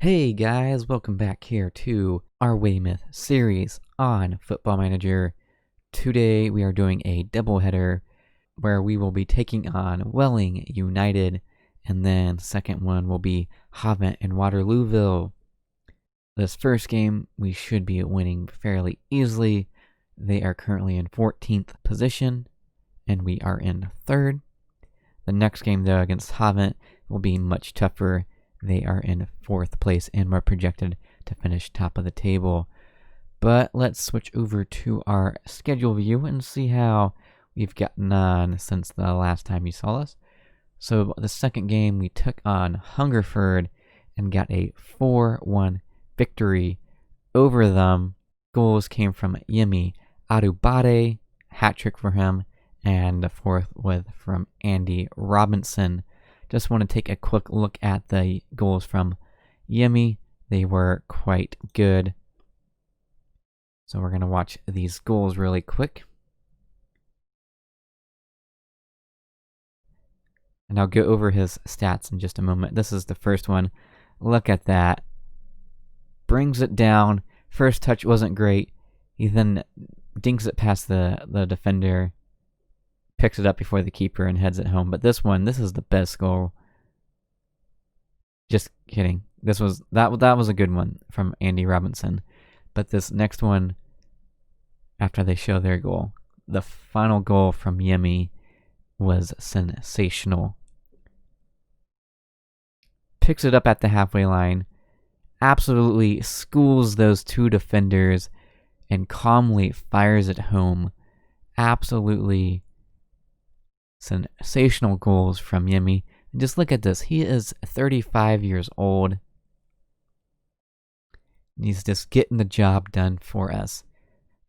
Hey guys, welcome back here to our Weymouth series on Football Manager. Today we are doing a doubleheader where we will be taking on Welling United, and then second one will be Havant and Waterlooville. This first game we should be winning fairly easily. They are currently in 14th position and we are in 3rd. The next game though against Havant will be much tougher. They are in 4th place and we're projected to finish top of the table. But let's switch over to our schedule view and see how we've gotten on since the last time you saw us. So the second game we took on Hungerford and got a 4-1 victory over them. Goals came from Yemi Adubade, hat-trick for him, and the fourth was from Andy Robinson. Just want to take a quick look at the goals from Yemi. They were quite good. So we're going to watch these goals really quick. And I'll go over his stats in just a moment. This is the first one. Look at that. Brings it down. First touch wasn't great. He then dinks it past the defender. Picks it up before the keeper and heads it home. But this is the best goal. Just kidding. That was a good one from Andy Robinson. But this next one, after they show their goal, the final goal from Yemi was sensational. Picks it up at the halfway line, absolutely schools those two defenders, and calmly fires it home. Absolutely sensational goals from Yemi. And just look at this. He is 35 years old. He's just getting the job done for us.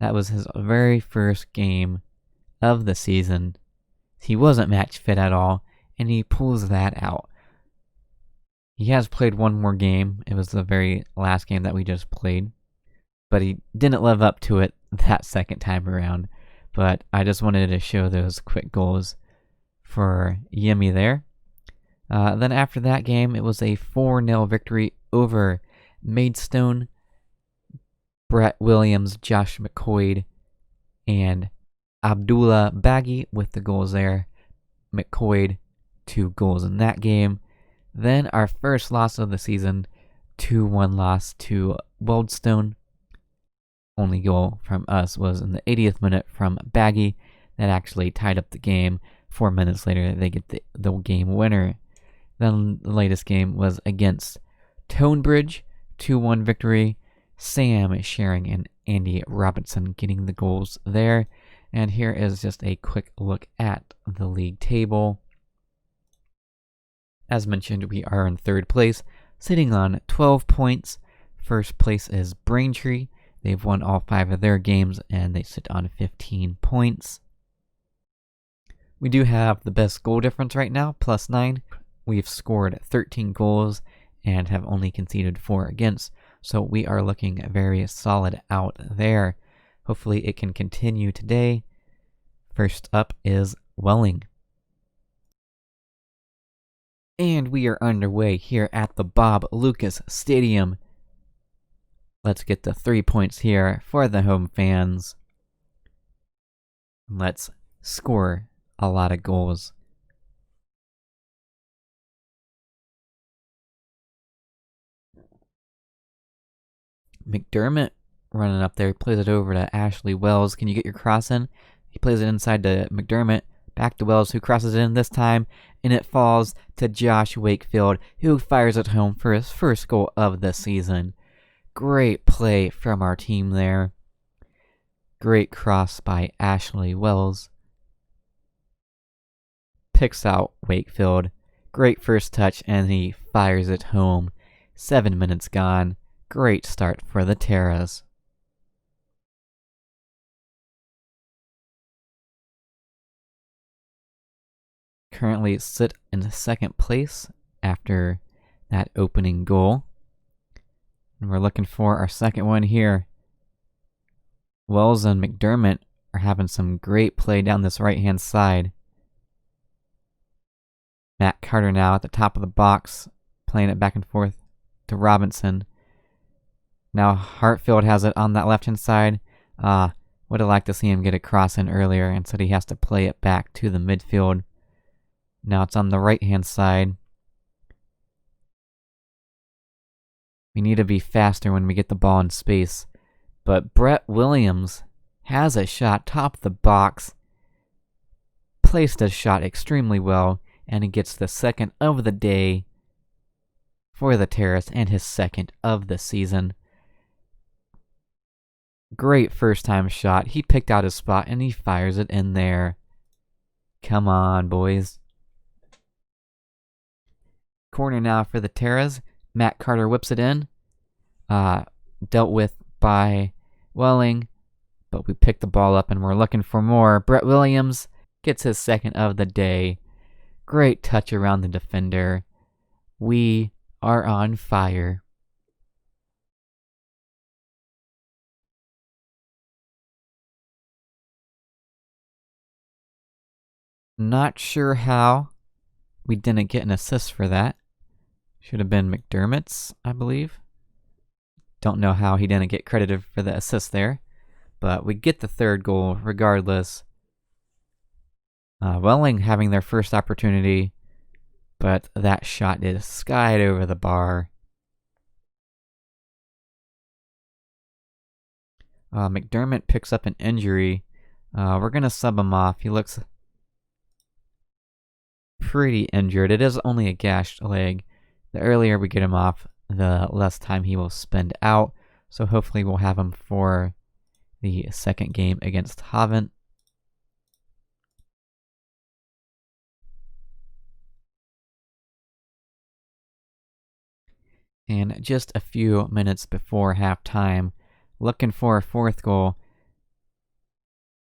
That was his very first game of the season. He wasn't match fit at all, and he pulls that out. He has played one more game. It was the very last game that we just played, but he didn't live up to it that second time around. But I just wanted to show those quick goals for Yemi there. Then after that game, it was a 4-0 victory over Maidstone. Brett Williams, Josh McCoy, and Abdullah Baggy with the goals there. McCoy, 2 goals in that game. Then our first loss of the season, 2-1 loss to Wealdstone. Only goal from us was in the 80th minute from Baggy. That actually tied up the game. 4 minutes later, they get the game winner. Then the latest game was against Tonebridge, 2-1 victory. Sam Sharing and Andy Robinson getting the goals there. And here is just a quick look at the league table. As mentioned, we are in 3rd place, sitting on 12 points. First place is Braintree. They've won all 5 of their games, and they sit on 15 points. We do have the best goal difference right now, +9. We've scored 13 goals and have only conceded 4 against. So we are looking very solid out there. Hopefully it can continue today. First up is Welling. And we are underway here at the Bob Lucas Stadium. Let's get the 3 points here for the home fans. Let's score a lot of goals. McDermott running up there, plays it over to Ashley Wells. Can you get your cross in? He plays it inside to McDermott, back to Wells, who crosses it in this time, and it falls to Josh Wakefield, who fires it home for his first goal of the season. Great play from our team there. Great cross by Ashley Wells. Picks out Wakefield. Great first touch, and he fires it home. 7 minutes gone. Great start for the Terras. Currently sit in 2nd place after that opening goal. And we're looking for our second one here. Wells and McDermott are having some great play down this right-hand side. Matt Carter now at the top of the box, playing it back and forth. to Robinson. Now Hartfield has it on that left-hand side. Would have liked to see him get a cross in earlier. Instead, he has to play it back to the midfield. Now it's on the right-hand side. We need to be faster when we get the ball in space. But Brett Williams has a shot top of the box. Placed a shot extremely well. And he gets the second of the day for the Terrace and his second of the season. Great first-time shot. He picked out his spot and he fires it in there. Come on, boys. Corner now for the Terras. Matt Carter whips it in. Dealt with by Welling. But we pick the ball up and we're looking for more. Brett Williams gets his second of the day. Great touch around the defender. We are on fire. Not sure how we didn't get an assist for that. Should have been McDermott's, I believe. Don't know how he didn't get credited for the assist there. But we get the third goal regardless. Welling having their first opportunity, but that shot is skied over the bar. McDermott picks up an injury. We're going to sub him off. He looks pretty injured. It is only a gashed leg. The earlier we get him off, the less time he will spend out. So hopefully we'll have him for the second game against Havant. And just a few minutes before halftime, looking for a fourth goal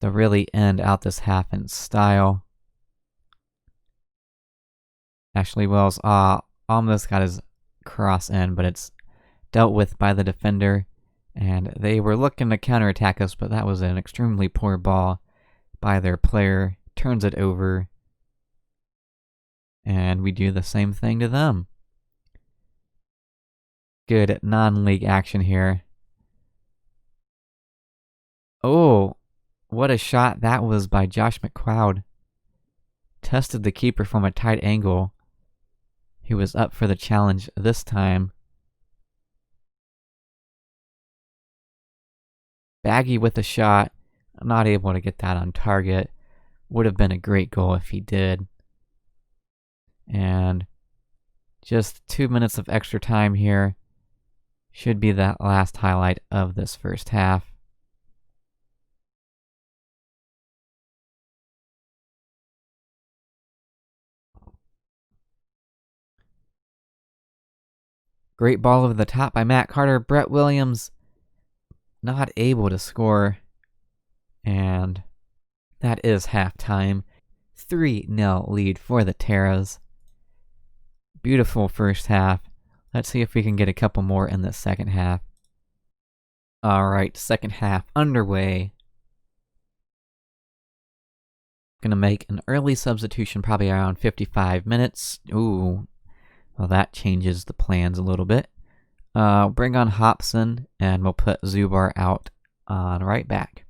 to really end out this half in style. Ashley Wells almost got his cross in, but it's dealt with by the defender. And they were looking to counterattack us, but that was an extremely poor ball by their player. Turns it over. And we do the same thing to them. Good non-league action here. Oh, what a shot that was by Josh McLeod. Tested the keeper from a tight angle. He was up for the challenge this time. Baggy with a shot. Not able to get that on target. Would have been a great goal if he did. And just 2 minutes of extra time here. Should be that last highlight of this first half. Great ball over the top by Matt Carter. Brett Williams not able to score. And that is halftime. 3-0 lead for the Terras. Beautiful first half. Let's see if we can get a couple more in the second half. Alright, second half underway. Gonna make an early substitution, probably around 55 minutes. Ooh, well that changes the plans a little bit. Bring on Hobson, and we'll put Zubar out on right back.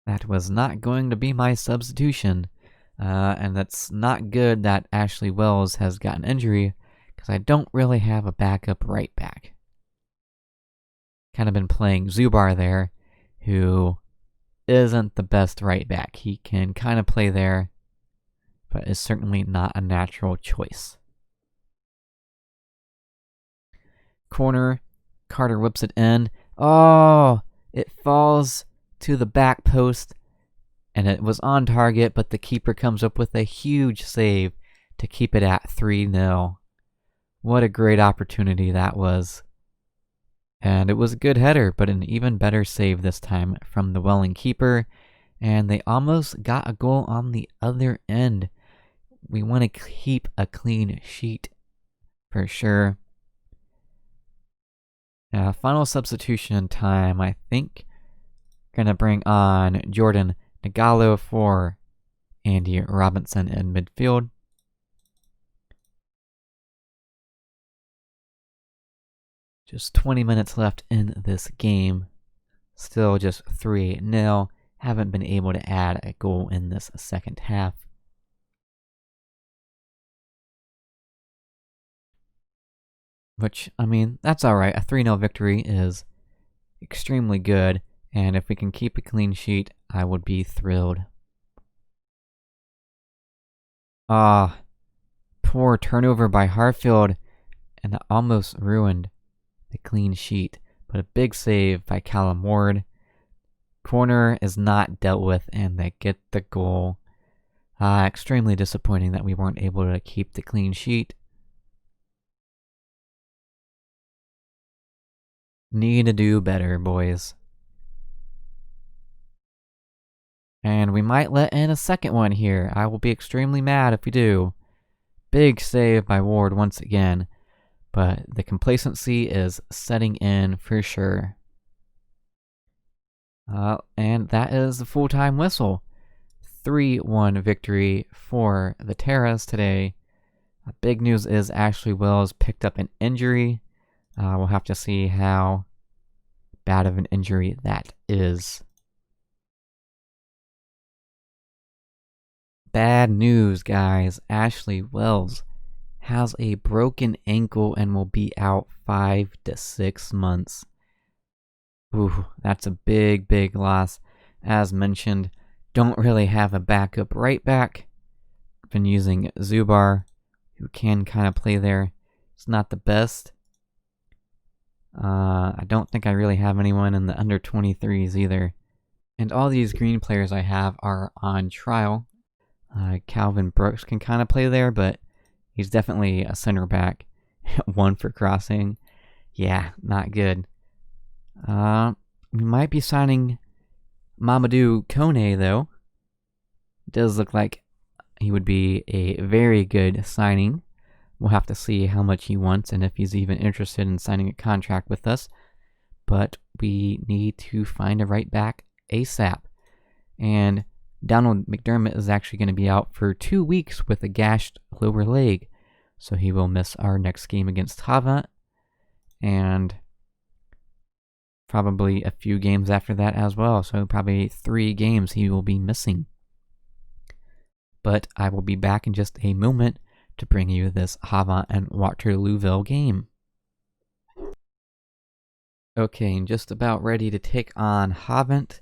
That was not going to be my substitution. And that's not good that Ashley Wells has got an injury, because I don't really have a backup right back. Kind of been playing Zubar there, who isn't the best right back. He can kind of play there, but is certainly not a natural choice. Corner, Carter whips it in. Oh, it falls to the back post, and it was on target, but the keeper comes up with a huge save to keep it at 3-0. What a great opportunity that was. And it was a good header, but an even better save this time from the Welling keeper. And they almost got a goal on the other end. We want to keep a clean sheet for sure. Final substitution time, I think. Gonna bring on Jordan Nagalo for Andy Robinson in midfield. Just 20 minutes left in this game. Still just 3-0. Haven't been able to add a goal in this second half. Which, I mean, that's alright. A 3-0 victory is extremely good. And if we can keep a clean sheet, I would be thrilled. Poor turnover by Harfield. And that almost ruined the clean sheet. But a big save by Callum Ward. Corner is not dealt with, and they get the goal. Extremely disappointing that we weren't able to keep the clean sheet. Need to do better, boys. And we might let in a second one here. I will be extremely mad if we do. Big save by Ward once again. But the complacency is setting in for sure. And that is the full-time whistle. 3-1 victory for the Terras today. Big news is Ashley Wells picked up an injury. We'll have to see how bad of an injury that is. Bad news, guys. Ashley Wells has a broken ankle and will be out 5 to 6 months. Ooh, that's a big, big loss. As mentioned, don't really have a backup right back. Been using Zubar, who can kind of play there. It's not the best. I don't think I really have anyone in the under 23s either. And all these green players I have are on trial. Calvin Brooks can kind of play there, but he's definitely a center back. 1 for crossing. Yeah, not good. We might be signing Mamadou Kone, though. It does look like he would be a very good signing. We'll have to see how much he wants and if he's even interested in signing a contract with us. But we need to find a right back ASAP. And Donald McDermott is actually going to be out for 2 weeks with a gashed lower leg. So he will miss our next game against Havant. And probably a few games after that as well. So probably 3 games he will be missing. But I will be back in just a moment to bring you this Havant and Waterlooville game. Okay, and just about ready to take on Havant.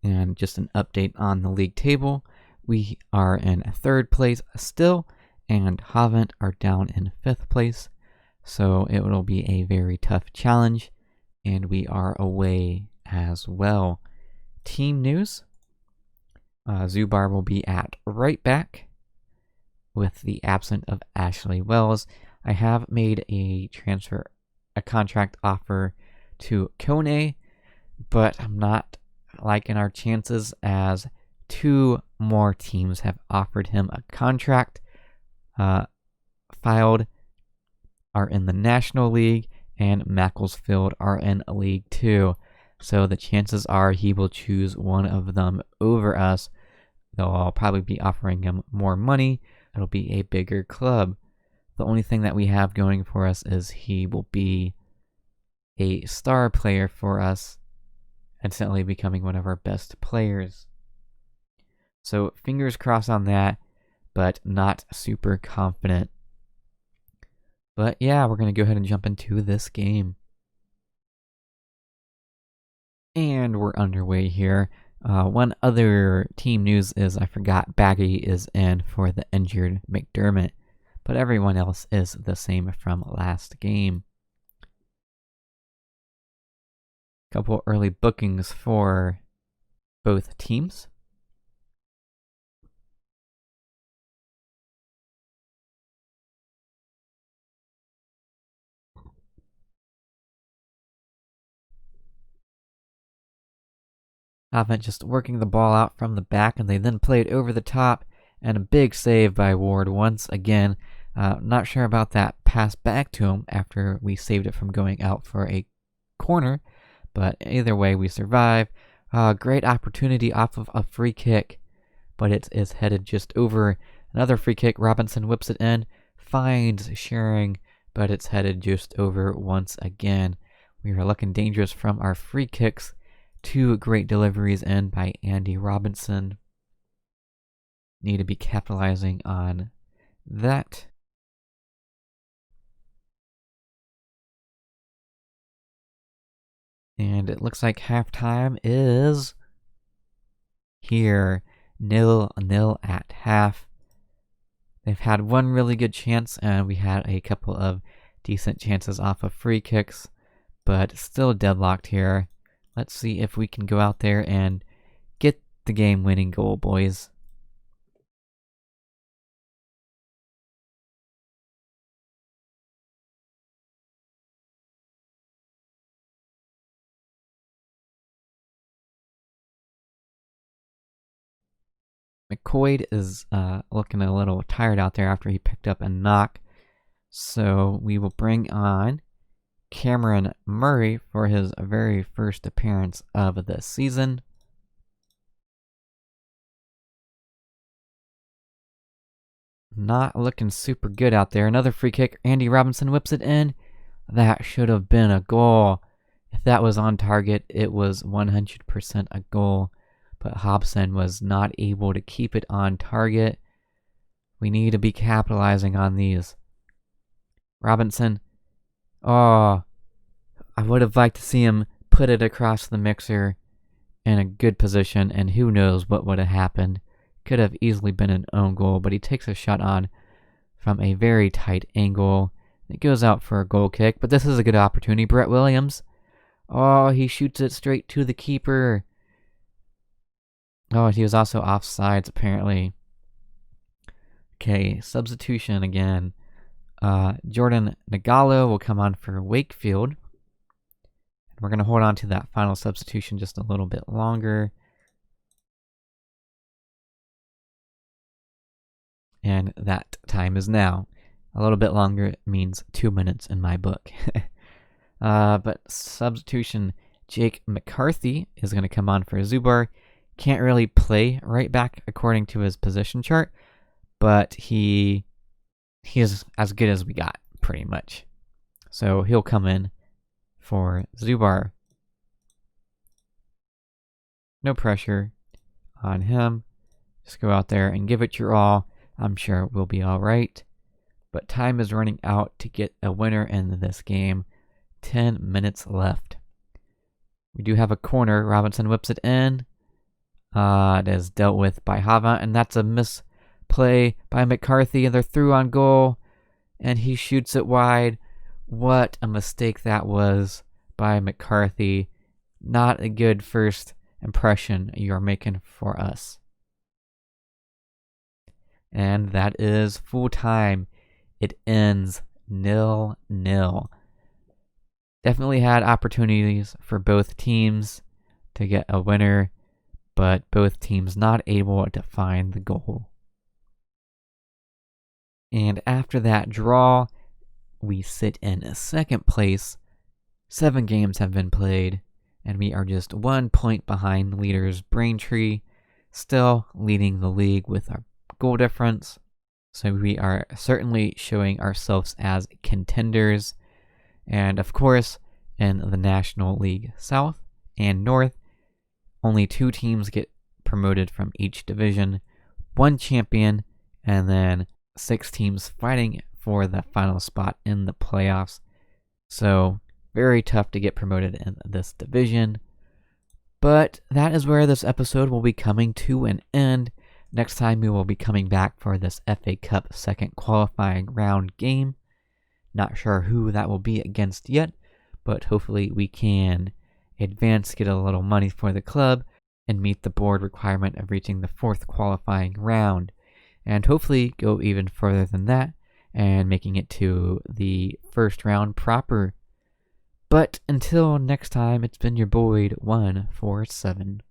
And just an update on the league table. We are in 3rd place still, and Havant are down in 5th place. So it will be a very tough challenge. And we are away as well. Team news. Zubar will be at right back with the absence of Ashley Wells. I have made a contract offer to Kone, but I'm not liking our chances as 2 more teams have offered him a contract. Filed are in the National League, and Macclesfield are in League 2. So the chances are he will choose one of them over us. Though I'll probably be offering him more money. It'll be a bigger club. The only thing that we have going for us is he will be a star player for us, instantly becoming one of our best players. So fingers crossed on that, but not super confident. But yeah, we're going to go ahead and jump into this game. And we're underway here. One other team news is I forgot Baggy is in for the injured McDermott, but everyone else is the same from last game. Couple early bookings for both teams. Havant just working the ball out from the back, and they then played over the top, and a big save by Ward once again. Not sure about that pass back to him after we saved it from going out for a corner, but either way we survive. Great opportunity off of a free kick, but it is headed just over. Another free kick, Robinson whips it in, finds Shearing, but it's headed just over once again. We are looking dangerous from our free kicks. 2 great deliveries in by Andy Robinson. Need to be capitalizing on that. And it looks like halftime is here. 0-0 at half. They've had one really good chance, and we had a couple of decent chances off of free kicks, but still deadlocked here. Let's see if we can go out there and get the game-winning goal, boys. McCoy is looking a little tired out there after he picked up a knock. So we will bring on Cameron Murray for his very first appearance of the season. Not looking super good out there. Another free kick. Andy Robinson whips it in. That should have been a goal. If that was on target, it was 100% a goal. But Hobson was not able to keep it on target. We need to be capitalizing on these. Robinson. Oh, I would have liked to see him put it across the mixer in a good position, and who knows what would have happened. Could have easily been an own goal, but he takes a shot on from a very tight angle. It goes out for a goal kick, but this is a good opportunity. Brett Williams. Oh, he shoots it straight to the keeper. Oh, he was also offsides, apparently. Okay, substitution again. Jordan Nagalo will come on for Wakefield. We're going to hold on to that final substitution just a little bit longer. And that time is now. A little bit longer means 2 minutes in my book. But substitution, Jake McCarthy is going to come on for Zubar. Can't really play right back according to his position chart, but he is as good as we got, pretty much. So he'll come in for Zubar. No pressure on him. Just go out there and give it your all. I'm sure we'll be all right. But time is running out to get a winner in this game. 10 minutes left. We do have a corner. Robinson whips it in. It is dealt with by Hava, and that's a misplay by McCarthy, and they're through on goal, and he shoots it wide. What a mistake that was by McCarthy. Not a good first impression you're making for us. And that is full time. It ends 0-0. Definitely had opportunities for both teams to get a winner, but both teams not able to find the goal. And after that draw, we sit in second place. 7 games have been played, and we are just 1 point behind leaders Braintree, still leading the league with our goal difference. So we are certainly showing ourselves as contenders. And of course, in the National League South and North, only 2 teams get promoted from each division, 1 champion, and then 6 teams fighting for the final spot in the playoffs. So very tough to get promoted in this division. But that is where this episode will be coming to an end. Next time we will be coming back for this FA Cup second qualifying round game. Not sure who that will be against yet, but hopefully we can advance, get a little money for the club, and meet the board requirement of reaching the 4th qualifying round. And hopefully go even further than that, and making it to the first round proper. But until next time, it's been your Boyd 147.